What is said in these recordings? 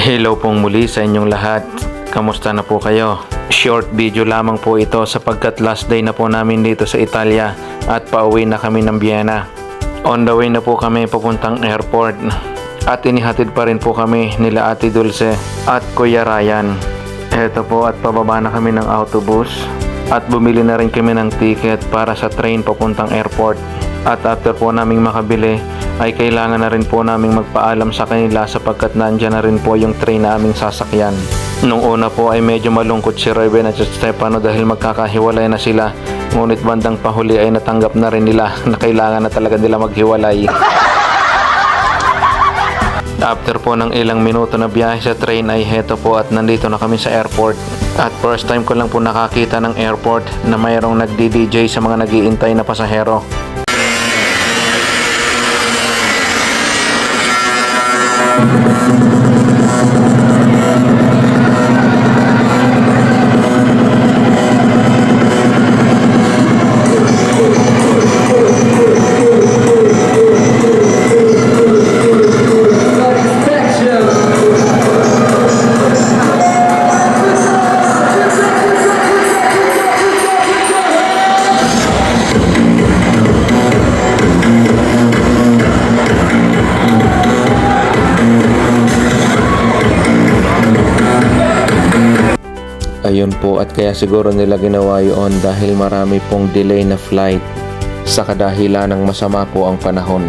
Hello pong muli sa inyong lahat. Kamusta na po kayo? Short video lamang po ito sapagkat last day na po namin dito sa Italia at pauwi na kami ng Vienna. On the way na po kami papuntang airport at inihatid pa rin po kami nila Ate Dulce at Kuya Ryan. Eto po at pababa na kami ng autobus at bumili na rin kami ng ticket para sa train papuntang airport. At after po naming makabili ay kailangan na rin po naming magpaalam sa kanila sapagkat nandyan na rin po yung train na aming sasakyan. Nung una po ay medyo malungkot si Ruben at si Stefano dahil magkakahiwalay na sila, ngunit bandang pahuli ay natanggap na rin nila na kailangan na talaga nila maghiwalay. After po ng ilang minuto na biyahe sa train ay heto po at nandito na kami sa airport. At first time ko lang po nakakita ng airport na mayroong nagdi-DJ sa mga nag-iintay na pasahero. Ayun po at kaya siguro nila ginawa yun dahil marami pong delay na flight sa kadahilan ng masama po ang panahon.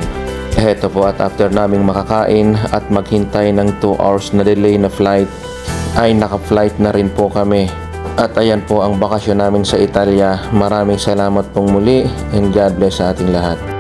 Heto po at after naming makakain at maghintay ng 2 hours na delay na flight ay naka-flight na rin po kami. At ayan po ang bakasyon namin sa Italia. Maraming salamat pong muli and God bless sa ating lahat.